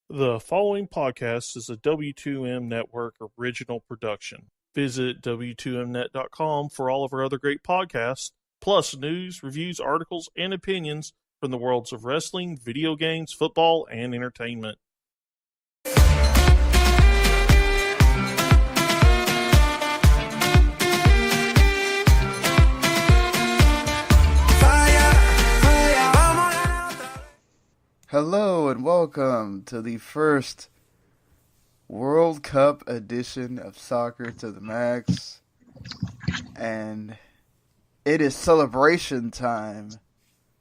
The following podcast is a W2M Network original production. Visit W2Mnet.com for all of our other great podcasts, plus news, reviews, articles, and opinions from the worlds of wrestling, video games, football, and entertainment. Hello and welcome to the first World Cup edition of Soccer to the Max. And it is celebration time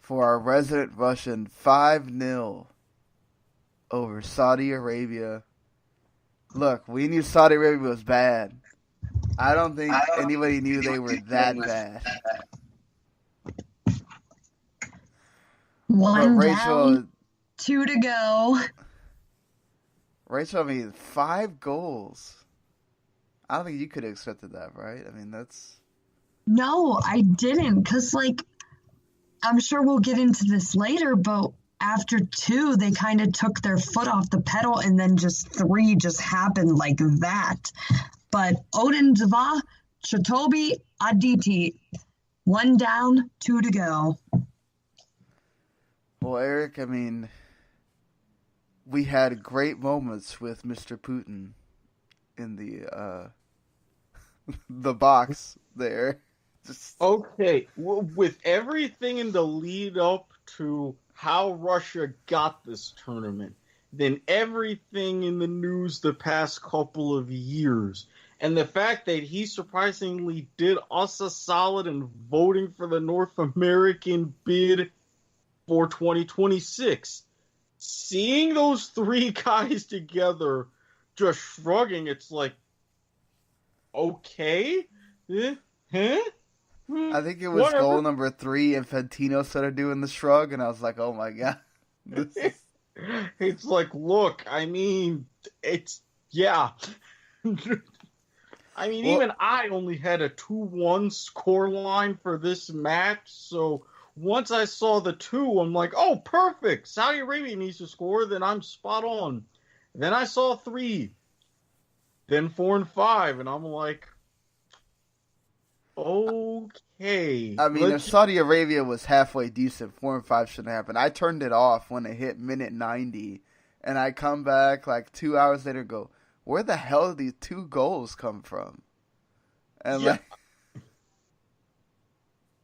for our resident Russian 5-0 over Saudi Arabia. Look, we knew Saudi Arabia was bad. I don't think anybody knew they were that bad. One Rachel, down, 2 to go. Rachel, I mean, 5 goals. I don't think you could have accepted that, right? I mean, that's... No, I didn't, because, I'm sure we'll get into this later, but after 2, they kind of took their foot off the pedal, and then just 3 just happened like that. But Odin Zava, Chatobi, Aditi, 1 down, 2 to go. Well, Eric, I mean, we had great moments with Mr. Putin in the the box there. Okay, with everything in the lead up to how Russia got this tournament, then everything in the news the past couple of years, and the fact that he surprisingly did us a solid in voting for the North American bid for 2026. Seeing those 3 guys together, just shrugging, it's like, okay? Huh? I think it was Whatever. goal number 3, Infantino started doing the shrug, and I was like, oh my god. It's like, look, I mean, it's, yeah. I mean, Well, even I only had a 2-1 score line for this match, so once I saw the 2, I'm like, oh, perfect. Saudi Arabia needs to score, then I'm spot on. Then I saw 3, then 4 and 5, and I'm like, okay. I mean, if Saudi Arabia was halfway decent, 4 and 5 shouldn't happen. I turned it off when it hit minute 90, and I come back like 2 hours later and go, where the hell did these 2 goals come from? And Yeah.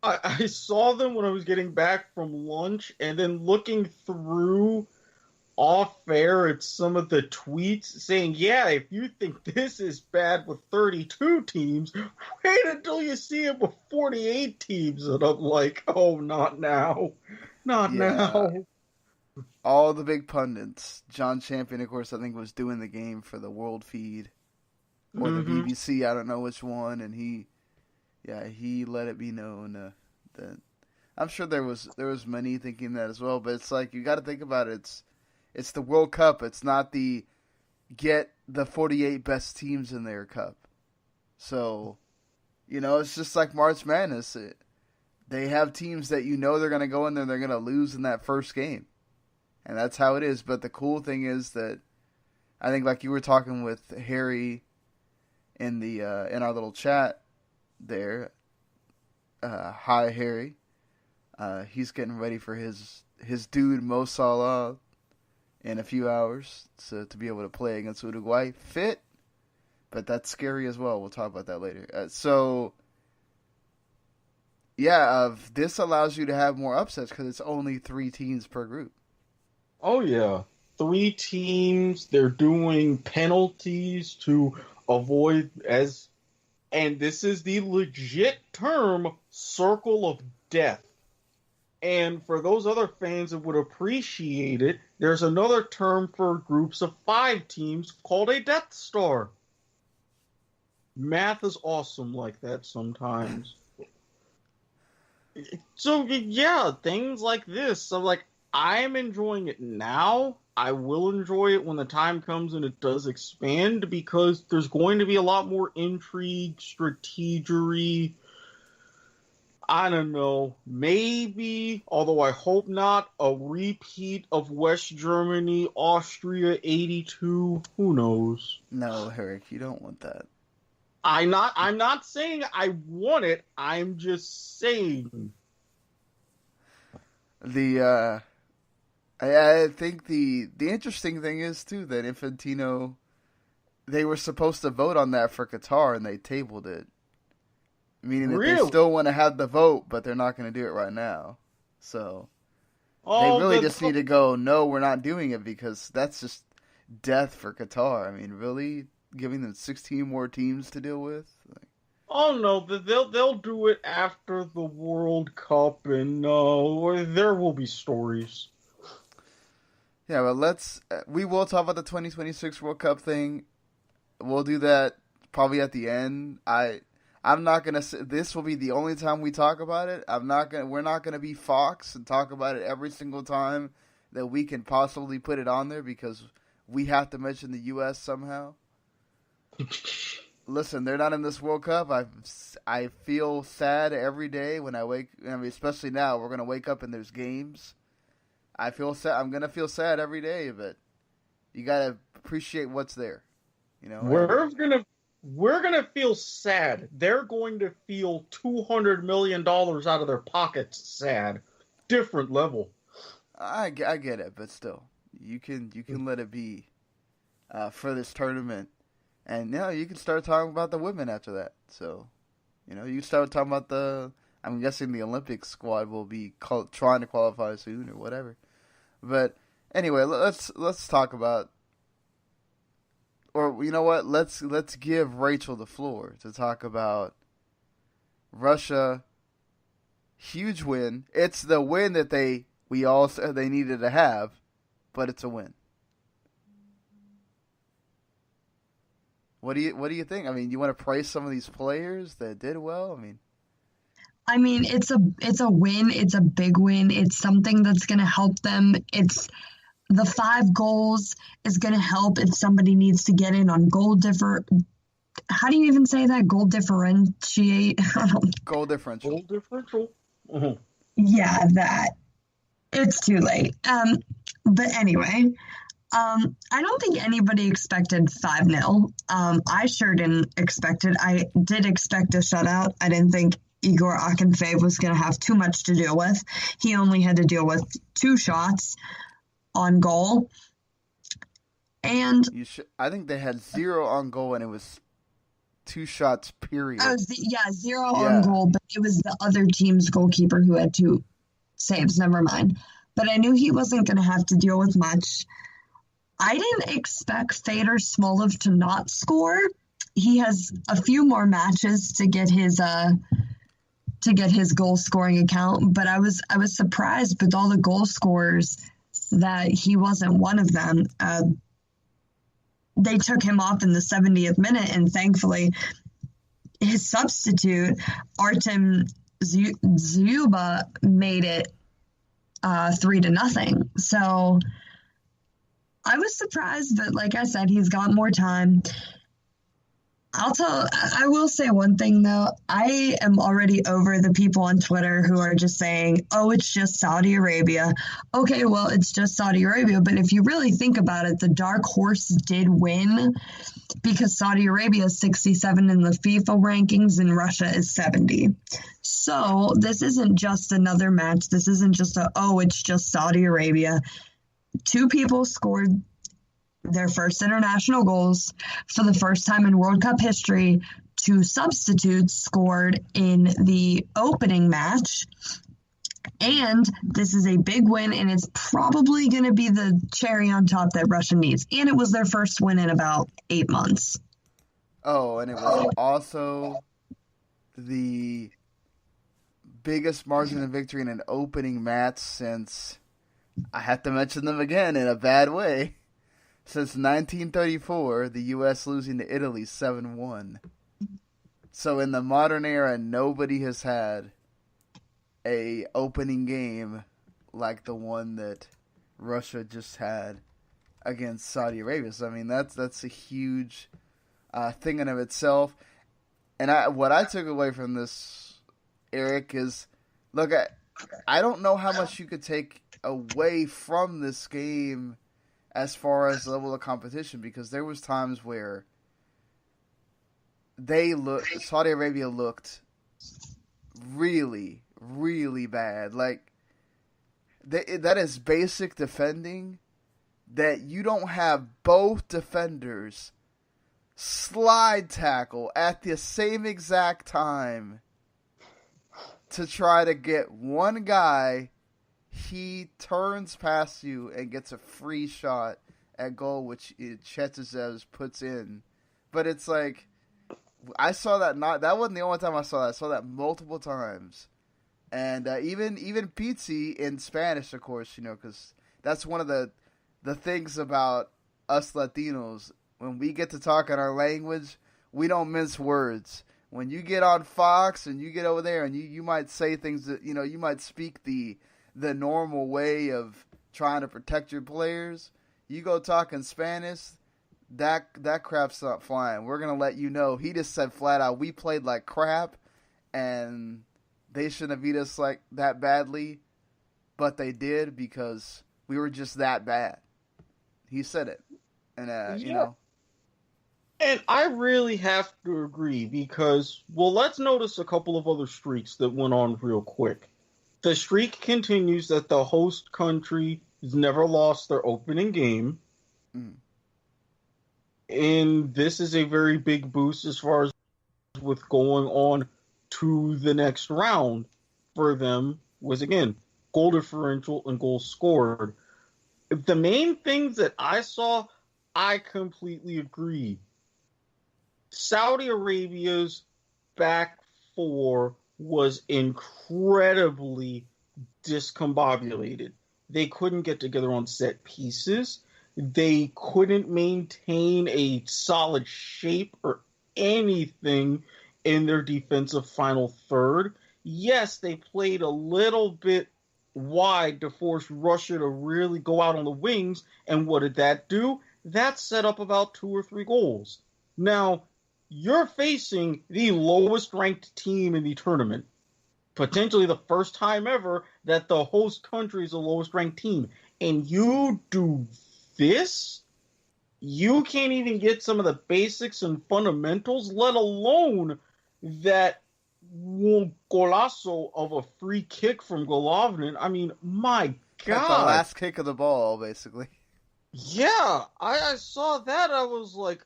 I saw them when I was getting back from lunch, and then looking through off air at some of the tweets saying, yeah, if you think this is bad with 32 teams, wait until you see it with 48 teams. And I'm like, oh, not now. Not now. All the big pundits. John Champion, of course, I think was doing the game for the World Feed or the BBC. I don't know which one, and he let it be known that I'm sure there was many thinking that as well. But it's like you got to think about it. It's the World Cup. It's not the get the 48 best teams in their cup. So, it's just like March Madness. They have teams that they're going to go in there and they're going to lose in that first game. And that's how it is. But the cool thing is that I think, like you were talking with Harry in in our little chat there. Hi, Harry. He's getting ready for his dude Mo Salah in a few hours to be able to play against Uruguay. Fit, but that's scary as well. We'll talk about that later. This allows you to have more upsets because it's only 3 teams per group. Oh, yeah. 3 teams. They're doing penalties to avoid and this is the legit term, circle of death. And for those other fans that would appreciate it, there's another term for groups of 5 teams called a Death Star. Math is awesome like that sometimes. So, yeah, things like this. So, I'm enjoying it now. I will enjoy it when the time comes and it does expand, because there's going to be a lot more intrigue, strategery. I don't know. Maybe, although I hope not, a repeat of West Germany, Austria '82. Who knows? No, Eric, you don't want that. I'm not saying I want it. I'm just saying. I think the interesting thing is too that Infantino, they were supposed to vote on that for Qatar and they tabled it, meaning that they still want to have the vote, but they're not going to do it right now. So they really just need to go, no, we're not doing it, because that's just death for Qatar. I mean, really giving them 16 more teams to deal with. Oh no, they'll do it after the World Cup, and there will be stories. Yeah, but we will talk about the 2026 World Cup thing. We'll do that probably at the end. I'm not gonna say this will be the only time we talk about it. We're not gonna be Fox and talk about it every single time that we can possibly put it on there, because we have to mention the U.S. somehow. Listen, they're not in this World Cup. I feel sad every day when I wake. I mean, especially now, we're gonna wake up and there's games. I feel sad. I'm gonna feel sad every day, but you gotta appreciate what's there. You know, we're gonna feel sad. They're going to feel $200 million out of their pockets. Sad, different level. I get it, but still, you can let it be for this tournament, and now you can start talking about the women after that. So, you start talking about I'm guessing the Olympic squad will be trying to qualify soon or whatever. But anyway, let's talk about, or you know what? Let's give Rachel the floor to talk about Russia. Huge win. It's the win that we all said they needed to have, but it's a win. What do you think? I mean, you want to praise some of these players that did well? I mean, it's a win. It's a big win. It's something that's going to help them. It's the 5 goals is going to help if somebody needs to get in on goal How do you even say that? Goal differentiate? Goal differential. Goal differential. Uh-huh. Yeah, that. It's too late. But anyway, I don't think anybody expected 5-0. I sure didn't expect it. I did expect a shutout. I didn't think Igor Akinfeev was going to have too much to deal with. He only had to deal with 2 shots on goal. And I think they had 0 on goal, and it was 2 shots, period. 0 on goal, but it was the other team's goalkeeper who had 2 saves. Never mind. But I knew he wasn't going to have to deal with much. I didn't expect Fedor Smolov to not score. He has a few more matches to get his goal scoring account, but I was surprised with all the goal scorers that he wasn't one of them. They took him off in the 70th minute, and thankfully his substitute Artem Zuba made it 3-0. So I was surprised, but like I said, he's got more time. I will say one thing though. I am already over the people on Twitter who are just saying, oh, it's just Saudi Arabia. Okay, well, it's just Saudi Arabia. But if you really think about it, the dark horse did win because Saudi Arabia is 67 in the FIFA rankings and Russia is 70. So this isn't just another match. This isn't just it's just Saudi Arabia. 2 people scored their first international goals for the first time in World Cup history. 2 substitutes scored in the opening match. And this is a big win, and it's probably going to be the cherry on top that Russia needs. And it was their first win in about 8 months. Oh, and it was also the biggest margin of victory in an opening match since, I have to mention them again in a bad way, since 1934, the U.S. losing to Italy 7-1. So in the modern era, nobody has had a opening game like the one that Russia just had against Saudi Arabia. So, I mean, that's a huge thing in of itself. And what I took away from this Eric, is look, I don't know how much you could take away from this game as far as the level of competition, because there was times where Saudi Arabia looked really, really bad. Like, that is basic defending, that you don't have both defenders slide tackle at the same exact time to try to get one guy. He turns past you and gets a free shot at goal, which Chetzezev puts in. But it's like, I saw that that wasn't the only time I saw that. I saw that multiple times. And even Pizzi in Spanish, of course, because that's one of the things about us Latinos. When we get to talk in our language, we don't mince words. When you get on Fox and you get over there and you might say things that, you might speak the normal way of trying to protect your players. You go talk in Spanish, that crap's not flying. We're going to let you know. He just said flat out, we played like crap, and they shouldn't have beat us like that badly, but they did because we were just that bad. He said it. And, And I really have to agree because, well, let's notice a couple of other streaks that went on real quick. The streak continues that the host country has never lost their opening game. Mm. And this is a very big boost as far as with going on to the next round for them was, again, goal differential and goals scored. The main things that I saw, I completely agree. Saudi Arabia's back four was incredibly discombobulated. They couldn't get together on set pieces. They couldn't maintain a solid shape or anything in their defensive final third. Yes, they played a little bit wide to force Russia to really go out on the wings, and what did that do? That set up about 2 or 3 goals. Now, you're facing the lowest ranked team in the tournament. Potentially the first time ever that the host country is the lowest ranked team. And you do this? You can't even get some of the basics and fundamentals, let alone that golazo of a free kick from Golovnin. I mean, my God. That's the last kick of the ball, basically. Yeah, I saw that. I was like,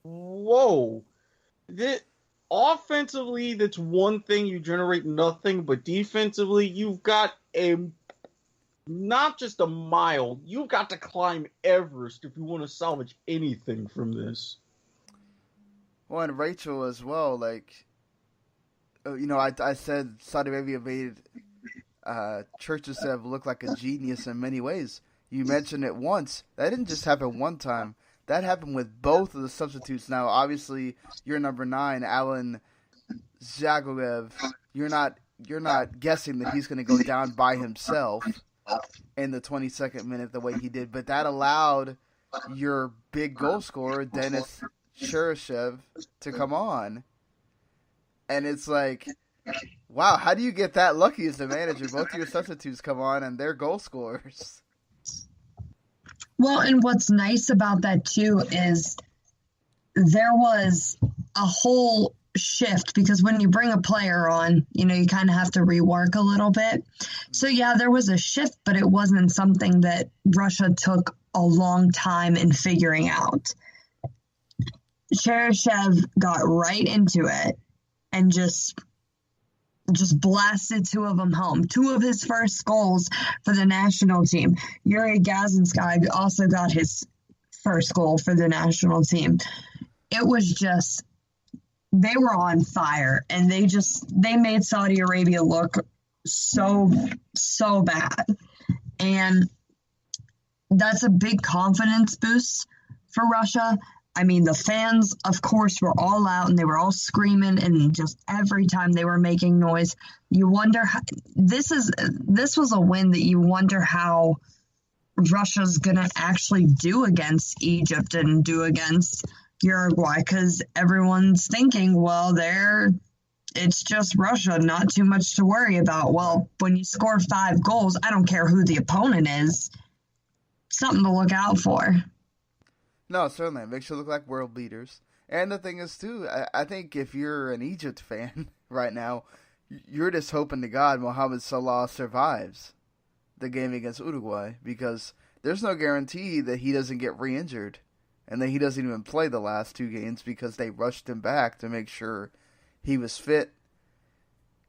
whoa. Offensively, that's one thing, you generate nothing, but defensively, you've got not just a mile, you've got to climb Everest if you want to salvage anything from this. Well, and Rachel as well, like, I said Saudi Arabia made Cherchesev look like a genius in many ways. You mentioned it once. That didn't just happen one time. That happened with both of the substitutes. Now, obviously, your number 9, Alan Zagorev, you're not guessing that he's going to go down by himself in the 22nd minute the way he did. But that allowed your big goal scorer, Denis Cherchesev, to come on. And it's like, wow, how do you get that lucky as the manager? Both of your substitutes come on and they're goal scorers. Well, and what's nice about that, too, is there was a whole shift because when you bring a player on, you kind of have to rework a little bit. So, yeah, there was a shift, but it wasn't something that Russia took a long time in figuring out. Cherchesev got right into it and just blasted 2 of them home. 2 of his first goals for the national team. Yuri Gazinskij also got his first goal for the national team. It was just, they were on fire, and they made Saudi Arabia look so bad. And that's a big confidence boost for Russia. I mean, the fans, of course, were all out and they were all screaming, and just every time they were making noise, you wonder how, this was a win that you wonder how Russia's going to actually do against Egypt and do against Uruguay, because everyone's thinking, well, they're it's just Russia, not too much to worry about. Well, when you score 5 goals, I don't care who the opponent is, something to look out for. No, certainly. It makes you look like world leaders. And the thing is, too, I think if you're an Egypt fan right now, you're just hoping to God Mohamed Salah survives the game against Uruguay, because there's no guarantee that he doesn't get re-injured and that he doesn't even play the last 2 games because they rushed him back to make sure he was fit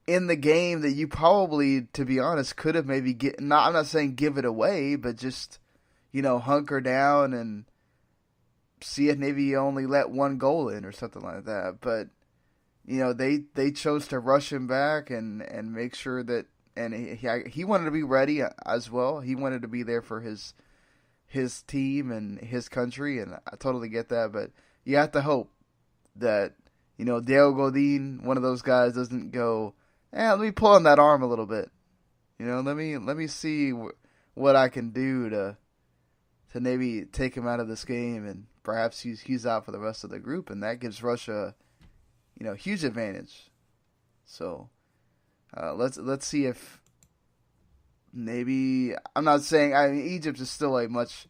in the game that you probably, to be honest, could have maybe I'm not saying give it away, but just, hunker down and see if maybe you only let 1 goal in or something like that. But, they chose to rush him back and make sure that, and he wanted to be ready as well. He wanted to be there for his team and his country, and I totally get that. But you have to hope that, Diego Godin, one of those guys, doesn't go, let me pull on that arm a little bit. Let me see what I can do to maybe take him out of this game, and perhaps he's out for the rest of the group, and that gives Russia, huge advantage. So let's see if maybe, I'm not saying, Egypt is still a much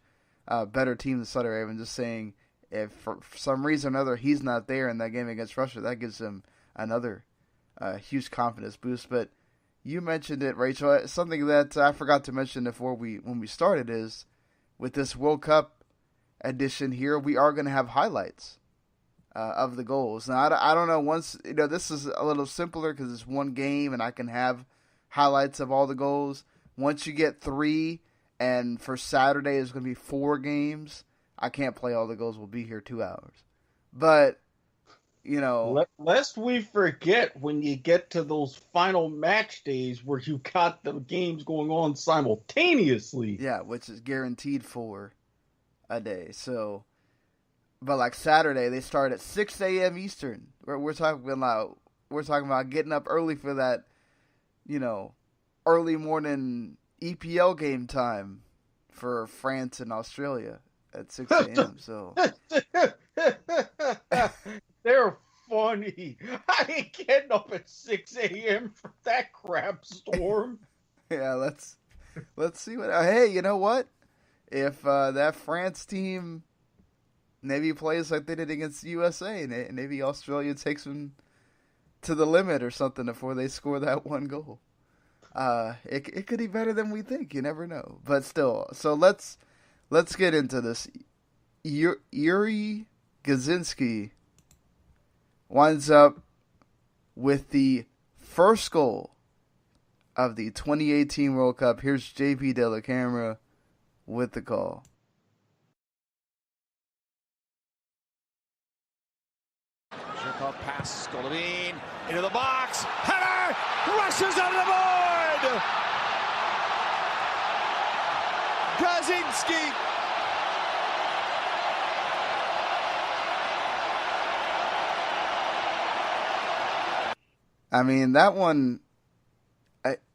better team than Saudi Arabia. I'm just saying, if for some reason or another he's not there in that game against Russia, that gives him another huge confidence boost. But you mentioned it, Rachel. Something that I forgot to mention when we started is, with this World Cup edition here, we are going to have highlights of the goals. Now, I don't know, once, this is a little simpler because it's 1 game and I can have highlights of all the goals. Once you get 3, and for Saturday it's going to be 4 games, I can't play all the goals. We'll be here 2 hours. But, lest we forget, when you get to those final match days where you got the games going on simultaneously. Yeah, which is guaranteed for a day. So, but like Saturday, they start at 6 a.m. Eastern. We're talking about getting up early for that, early morning EPL game time for France and Australia at 6 a.m. So they're funny. I ain't getting up at 6 a.m. for that crap storm. Yeah, let's see what. Hey, you know what? If that France team maybe plays like they did against USA, and maybe Australia takes them to the limit or something before they score that 1 goal. It could be better than we think. You never know. But still, so let's get into this. Yuri Gazinski winds up with the first goal of the 2018 World Cup. Here's JP De La Camera with the call. Zhirkov passes Golovin into the box. Header! Russia's on the board! Gazinski! I mean, that one,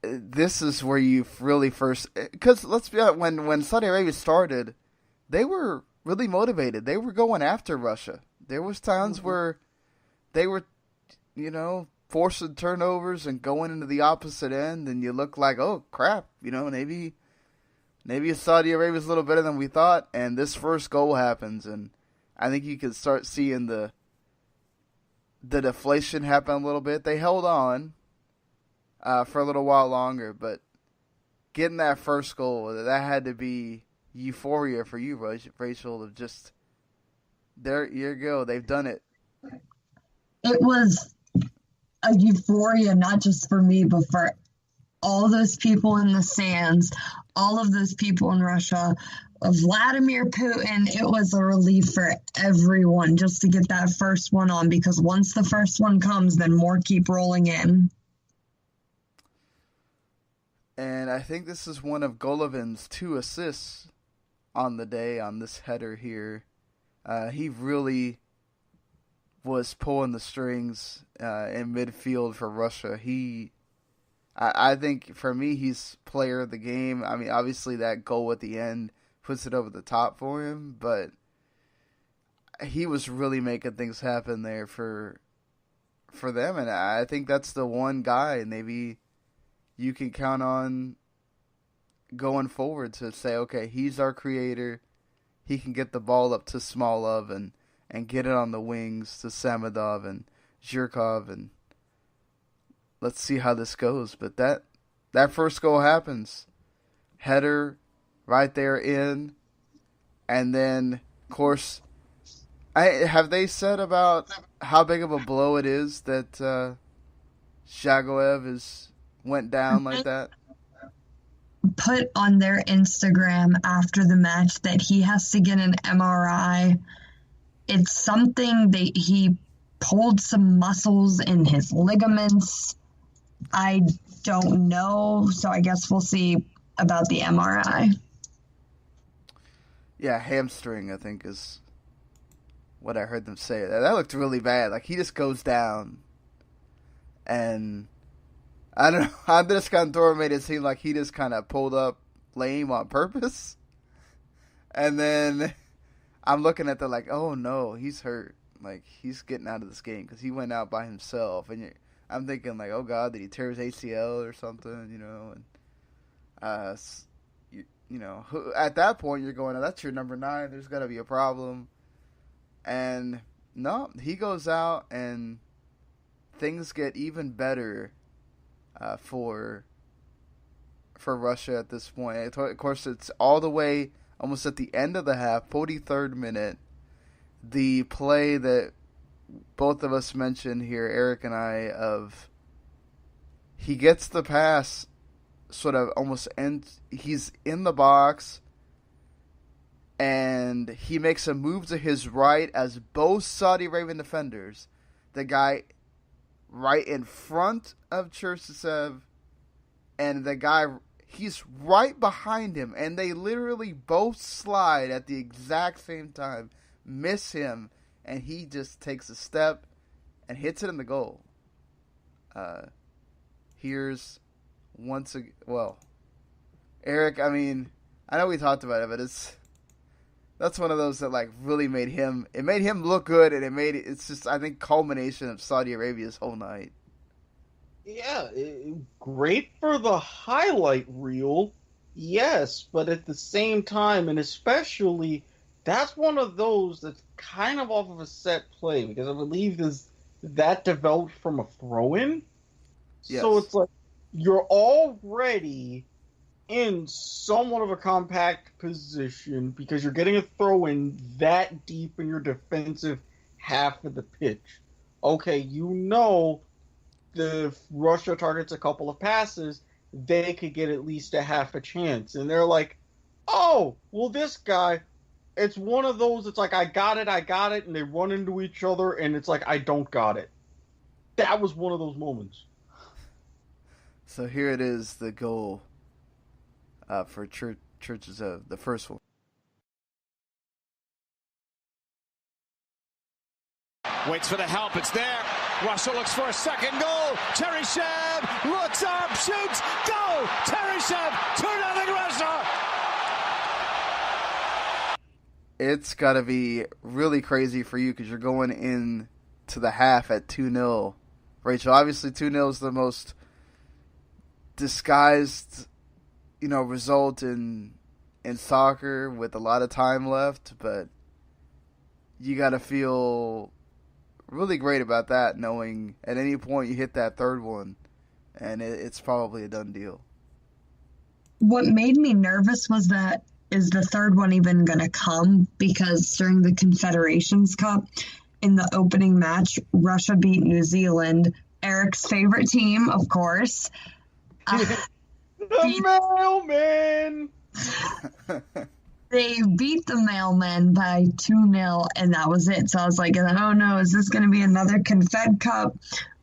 this is where you really first, because let's be honest, when Saudi Arabia started, they were really motivated. They were going after Russia. There was times where they were, forcing turnovers and going into the opposite end, and you look like, oh crap, maybe Saudi Arabia's a little better than we thought, and this first goal happens, and I think you can start seeing the deflation happen a little bit. They held on for a little while longer, but getting that first goal, that had to be euphoria for you, Rachel, of just, there you go, they've done it. It was a euphoria, not just for me, but for all those people in the stands, all of those people in Russia, Vladimir Putin. It was a relief for everyone just to get that first one on, because once the first one comes, then more keep rolling in. And I think this is one of Golovin's 2 assists on the day on this header here. He really was pulling the strings in midfield for Russia. I think for me, he's player of the game. I mean, obviously that goal at the end puts it over the top for him, but he was really making things happen there for for them, and I think that's the one guy maybe you can count on going forward to say, okay, he's our creator. He can get the ball up to Smolov and get it on the wings to Samedov and Zhirkov, and let's see how this goes. But that first goal happens. Header right there in, and then, of course, have they said about how big of a blow it is that Shagoev went down like that? Put on their Instagram after the match that he has to get an MRI. It's something that he pulled some muscles in his ligaments. I don't know, so I guess we'll see about the MRI. Yeah, hamstring, I think, is what I heard them say. That looked really bad. Like, he just goes down, and I don't know. Andres Cantor made it seem like he just kind of pulled up lame on purpose. And then I'm looking at the like, oh no, he's hurt. Like, he's getting out of this game because he went out by himself. And I'm thinking like, oh God, did he tear his ACL or something? You know, and you know, at that point you're going, oh, that's your number 9. There's got to be a problem. And no, he goes out and things get even better for Russia at this point. Of course, it's all the way almost at the end of the half, 43rd minute. The play that both of us mentioned here, Eric and I, of he gets the pass sort of almost he's in the box and he makes a move to his right as both Saudi Arabian defenders, the guy right in front of Cherchev and the guy, he's right behind him, and they literally both slide at the exact same time, miss him, and he just takes a step and hits it in the goal. Here's once again, well, Eric, I mean, I know we talked about it, but that's one of those that like really made him look good, and it's just, I think, culmination of Saudi Arabia's whole night. Yeah, great for the highlight reel, yes, but at the same time, and especially, that's one of those that's kind of off of a set play, because I believe that developed from a throw-in. Yes. So it's like, you're already in somewhat of a compact position because you're getting a throw-in that deep in your defensive half of the pitch. Okay, you know, if Russia targets a couple of passes, they could get at least a half a chance. And they're like, oh, well, this guy, it's one of those, it's like, I got it, and they run into each other, and it's like, I don't got it. That was one of those moments. So here it is, the goal for Churches, the first one. Waits for the help, it's there. Russia looks for a second goal. Cheryshev looks up, shoots, goal! Cheryshev, 2-0 Russia! It's got to be really crazy for you because you're going in to the half at 2-0. Rachel, obviously 2-0 is the most disguised, result in soccer with a lot of time left, but you got to feel really great about that, knowing at any point you hit that third one and it's probably a done deal. What made me nervous was that, is the third one even going to come? Because during the Confederations Cup, in the opening match, Russia beat New Zealand, Eric's favorite team, of course. The mailman! They beat the mailmen by 2-0, and that was it. So I was like, oh no, is this going to be another Confed Cup?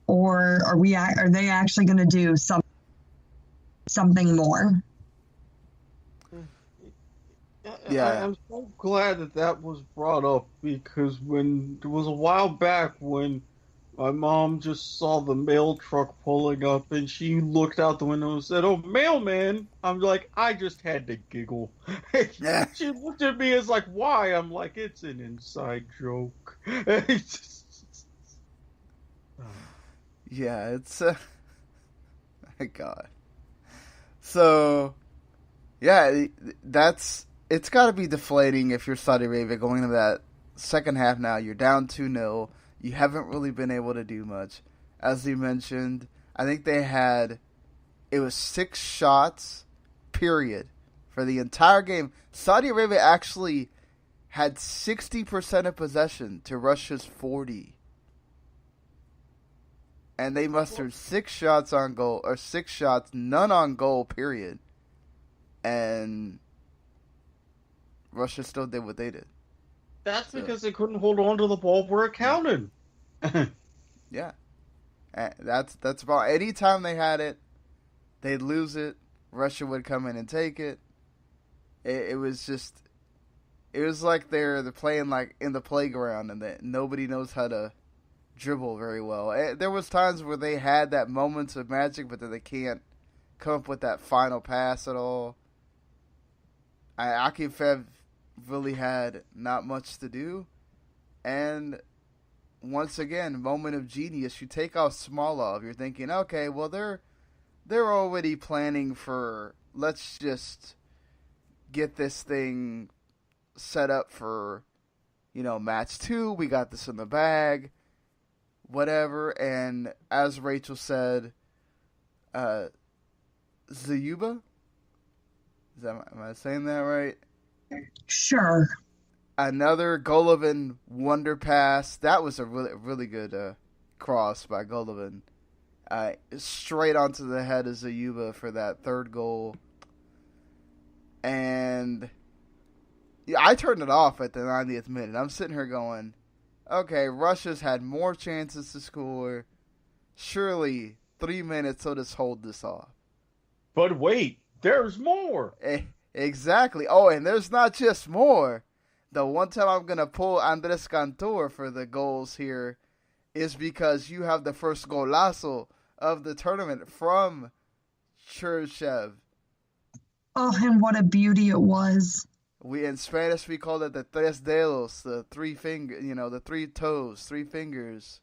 Or are they actually going to do something more? Yeah. I'm so glad that was brought up, because when it was a while back when my mom just saw the mail truck pulling up and she looked out the window and said, "Oh, mailman." I'm like, I just had to giggle. Yeah. She looked at me as like, why? I'm like, it's an inside joke. Yeah, it's my God. So, yeah, it's got to be deflating if you're Saudi Arabia going into that second half now. You're down 2-0. You haven't really been able to do much. As you mentioned, I think it was 6 shots, period, for the entire game. Saudi Arabia actually had 60% of possession to Russia's 40%. And they mustered 6 shots on goal, or 6 shots, none on goal, period. And Russia still did what they did. That's because they couldn't hold on to the ball where it counted. Yeah. That's about any time they had it, they'd lose it. Russia would come in and take it. It was like they're playing like in the playground and that nobody knows how to dribble very well. There was times where they had that moments of magic, but then they can't come up with that final pass at all. Akifev really had not much to do, and once again, moment of genius. You take out Smolov, you're thinking, okay, well they're already planning for, let's just get this thing set up for, match 2. We got this in the bag. Whatever, and as Rachel said, Zayuba? Am I saying that right? Sure. Another Golovin wonder pass. That was a really good cross by Golovin. Straight onto the head of Zayuba for that third goal. And yeah, I turned it off at the 90th minute. I'm sitting here going, okay, Russia's had more chances to score. Surely 3 minutes, so just hold this off. But wait, there's more. Exactly. Oh, and there's not just more. The one time I'm going to pull Andres Cantor for the goals here is because you have the first golazo of the tournament from Cherchev. Oh, and what a beauty it was. In Spanish, we call it the tres dedos, the 3 finger, the 3 toes, 3 fingers,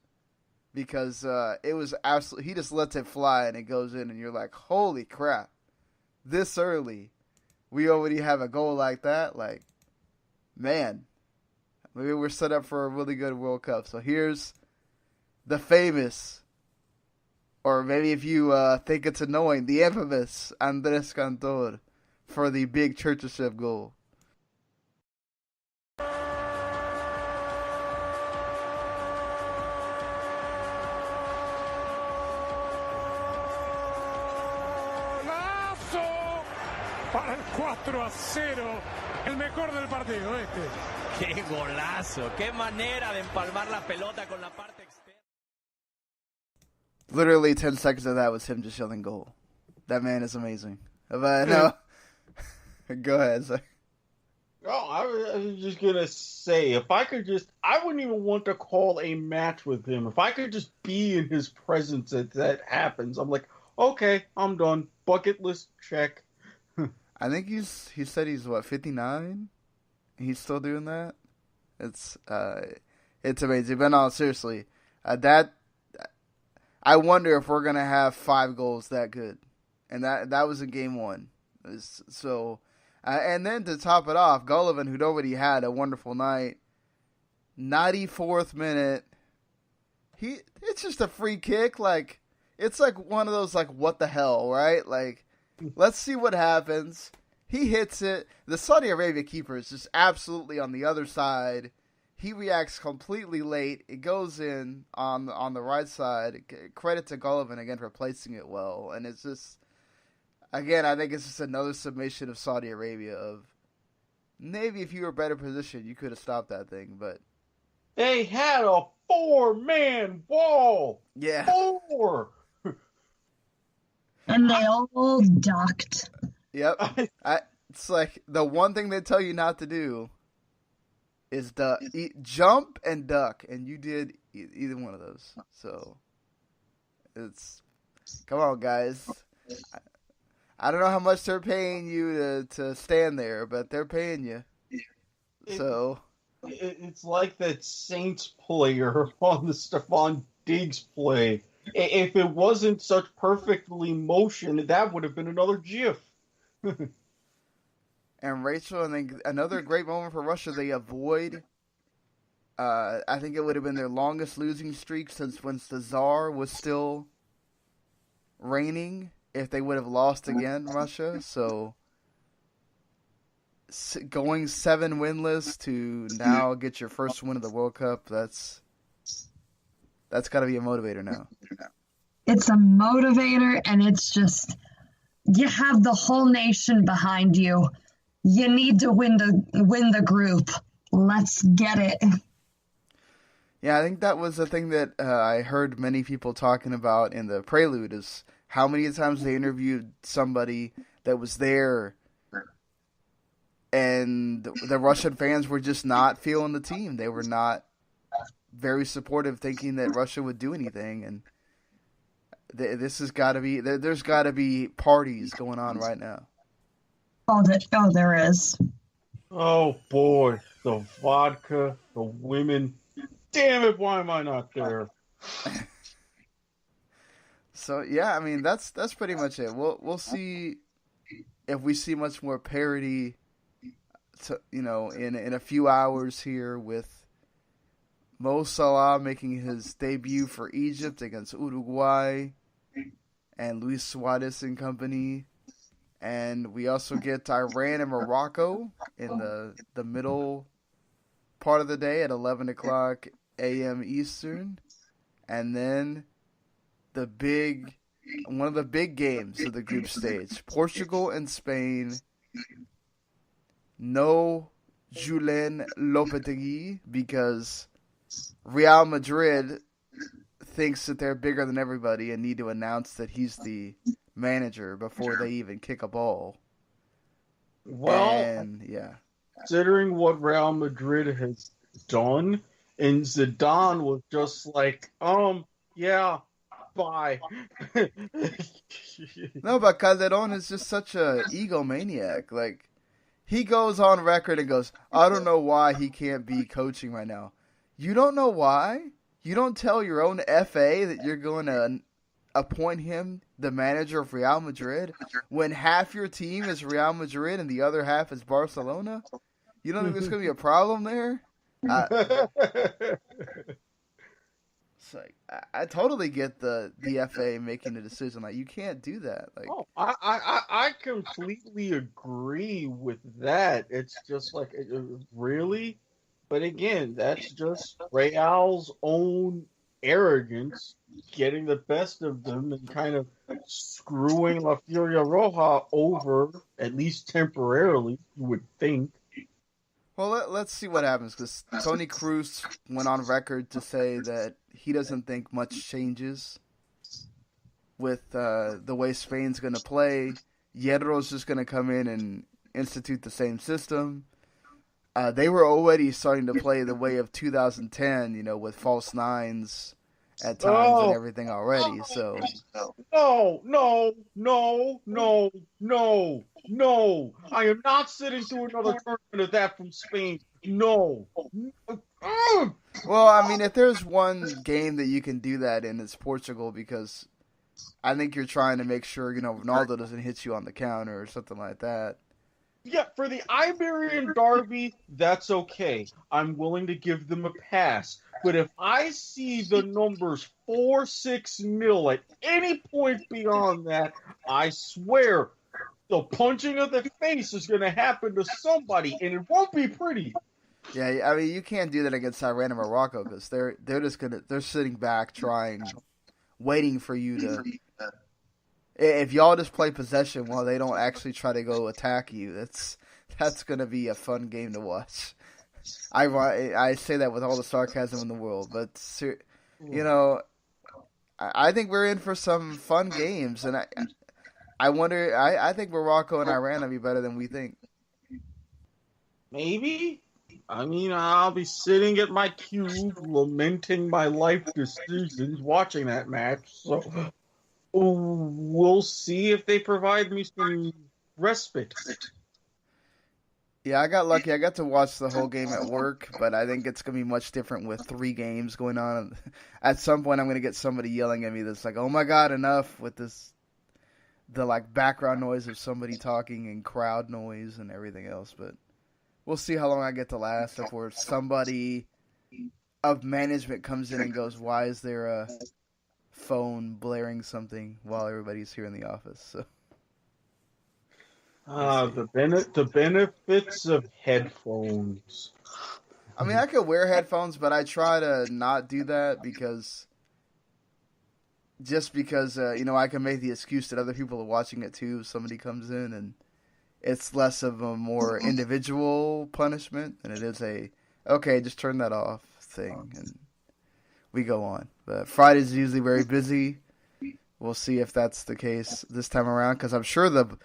because it was absolutely, he just lets it fly and it goes in, and you're like, holy crap, this early, we already have a goal like that. Like, man, maybe we're set up for a really good World Cup. So here's the famous, or maybe if you think it's annoying, the infamous Andres Cantor for the big Cherchev goal. Para el 4-0, el mejor del partido este. ¡Qué golazo! ¡Qué manera de empalmar la pelota con la parte externa! Literally 10 seconds of that was him just yelling goal. That man is amazing. But no. Go ahead, sir. Oh, I was just going to say, if I could just, I wouldn't even want to call a match with him. If I could just be in his presence as that happens, I'm like, okay, I'm done. Bucket list check. I think he said he's 59? He's still doing that? It's amazing. But no, seriously, I wonder if we're gonna have 5 goals that good, and that was in game 1. So, and then to top it off, Golovin, who'd already had a wonderful night, 94th minute, it's just a free kick. Like, it's like one of those, like, what the hell, right? Like, let's see what happens. He hits it. The Saudi Arabia keeper is just absolutely on the other side. He reacts completely late. It goes in on the right side. Credit to Golovin again for placing it well. And it's just, again, I think it's just another submission of Saudi Arabia of maybe if you were better positioned, you could have stopped that thing. But they had a 4-man wall. Yeah. 4. And they all ducked. Yep. It's like the one thing they tell you not to do is jump and duck, and you did either one of those. So come on, guys. I don't know how much they're paying you to stand there, but they're paying you. So it's like that Saints player on the Stephon Diggs play If it wasn't such perfectly motion, that would have been another GIF. And Rachel, I think another great moment for Russia, they avoid. I think it would have been their longest losing streak since when the Tsar was still reigning. If they would have lost again, Russia. So going 7 winless to now get your first win of the World Cup, that's got to be a motivator now. It's a motivator, and it's just, you have the whole nation behind you. You need to win the group. Let's get it. Yeah, I think that was the thing that I heard many people talking about in the prelude, is how many times they interviewed somebody that was there and the Russian fans were just not feeling the team. They were not very supportive, thinking that Russia would do anything. And this has got to be, there's got to be parties going on right now. Oh, there is. Oh, boy. The vodka, the women. Damn it, why am I not there? So, yeah, I mean, that's pretty much it. We'll see if we see much more parity, in a few hours here, with Mo Salah making his debut for Egypt against Uruguay and Luis Suarez and company. And we also get Iran and Morocco in the middle part of the day at 11 o'clock a.m. Eastern. And then one of the big games of the group stage, Portugal and Spain. No Julen Lopetegui, because Real Madrid thinks that they're bigger than everybody and need to announce that he's the manager before they even kick a ball. Well, considering what Real Madrid has done, and Zidane was just like, yeah, bye. No, but Calderon is just such a egomaniac. Like, he goes on record and goes, I don't know why he can't be coaching right now. You don't know why? You don't tell your own FA that you're going to appoint him the manager of Real Madrid when half your team is Real Madrid and the other half is Barcelona? You don't think there's going to be a problem there? It's like, I totally get the FA making a decision. Like, you can't do that. Like, I completely agree with that. It's just like, really? But again, that's just Real's own arrogance getting the best of them and kind of screwing La Furia Roja over, at least temporarily, you would think. Well, let's see what happens, because Toni Kroos went on record to say that he doesn't think much changes with the way Spain's going to play. Hierro's just going to come in and institute the same system. They were already starting to play the way of 2010, with false nines at times and everything already. So No. I am not sitting through another tournament of that from Spain. No. Well, I mean, if there's one game that you can do that in, it's Portugal, because I think you're trying to make sure, Ronaldo doesn't hit you on the counter or something like that. Yeah, for the Iberian Derby, that's okay. I'm willing to give them a pass. But if I see the numbers 4-6-0 at any point beyond that, I swear the punching of the face is going to happen to somebody, and it won't be pretty. Yeah, I mean, you can't do that against Iran and Morocco, because they're sitting back, waiting for you to. If y'all just play possession while they don't actually try to go attack you, that's gonna be a fun game to watch. I say that with all the sarcasm in the world, but I think we're in for some fun games, and I wonder. I think Morocco and Iran will be better than we think. Maybe. I mean, I'll be sitting at my cube, lamenting my life decisions, watching that match. So we'll see if they provide me some respite. Yeah, I got lucky. I got to watch the whole game at work, but I think it's going to be much different with 3 games going on. At some point, I'm going to get somebody yelling at me that's like, oh my God, enough with this, the like background noise of somebody talking and crowd noise and everything else. But we'll see how long I get to last before somebody of management comes in and goes, why is there a phone blaring something while everybody's here in the office? So. The benefits of headphones. I mean, I could wear headphones, but I try to not do that because I can make the excuse that other people are watching it too if somebody comes in, and it's less of a more individual punishment than it is okay, just turn that off thing, and we go on. But Friday's usually very busy. We'll see if that's the case this time around, because I'm sure the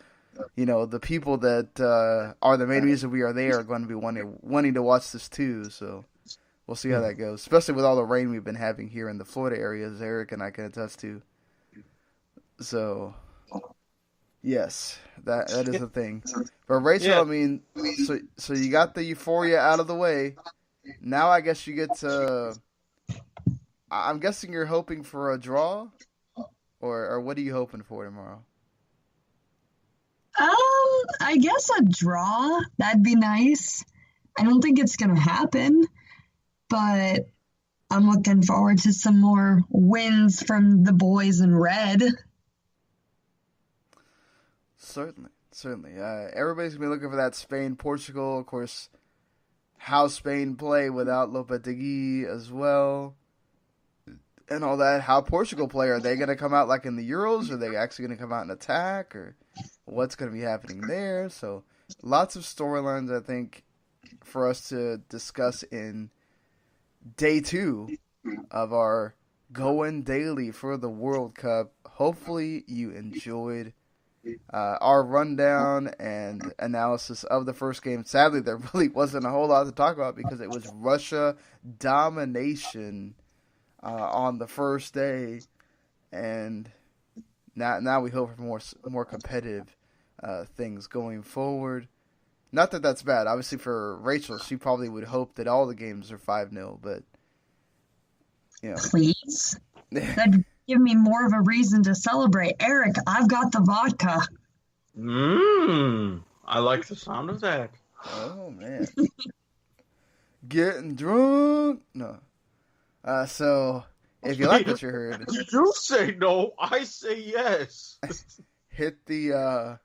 people that are the main reason we are there are going to be wanting to watch this too. So we'll see how that goes, especially with all the rain we've been having here in the Florida area, as Eric and I can attest to. So, yes, that is a thing. But Rachel, yeah. I mean, so you got the euphoria out of the way. Now I guess you get to. I'm guessing you're hoping for a draw, or what are you hoping for tomorrow? I guess a draw. That'd be nice. I don't think it's gonna happen, but I'm looking forward to some more wins from the boys in red. Certainly. Everybody's gonna be looking for that Spain-Portugal. Of course, how Spain play without Lopetegui as well, and all that. How Portugal play? Are they gonna come out like in the Euros? Are they actually gonna come out and attack? Or what's gonna be happening there? So lots of storylines, I think, for us to discuss in day 2 of our Going Daily for the World Cup. Hopefully you enjoyed our rundown and analysis of the first game. Sadly, there really wasn't a whole lot to talk about because it was Russia domination on the first day, and now we hope for more competitive things going forward. Not that that's bad. Obviously, for Rachel, she probably would hope that all the games are 5-0, but please. That'd give me more of a reason to celebrate. Eric, I've got the vodka. I like the sound of that. Oh, man. Getting drunk? No. So, if you like what you heard... You say no, I say yes. Hit the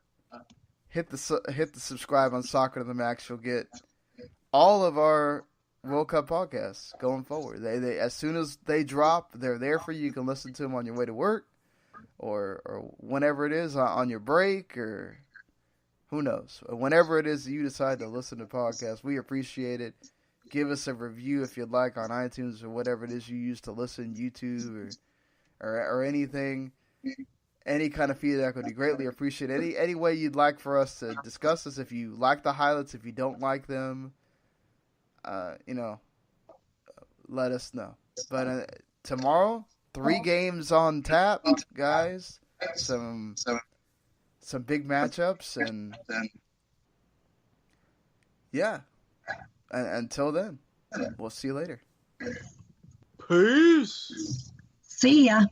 subscribe on Soccer to the Max. You'll get all of our World Cup podcasts going forward. They as soon as they drop, they're there for you. You can listen to them on your way to work, or whenever it is on your break, or who knows. Whenever it is you decide to listen to podcasts, we appreciate it. Give us a review if you'd like on iTunes or whatever it is you use to listen, YouTube or anything. Any kind of feedback would be greatly appreciated. Any way you'd like for us to discuss this. If you like the highlights, if you don't like them, let us know. But tomorrow, 3 games on tap, guys. Some big matchups, and yeah. And until then, we'll see you later. Peace. See ya.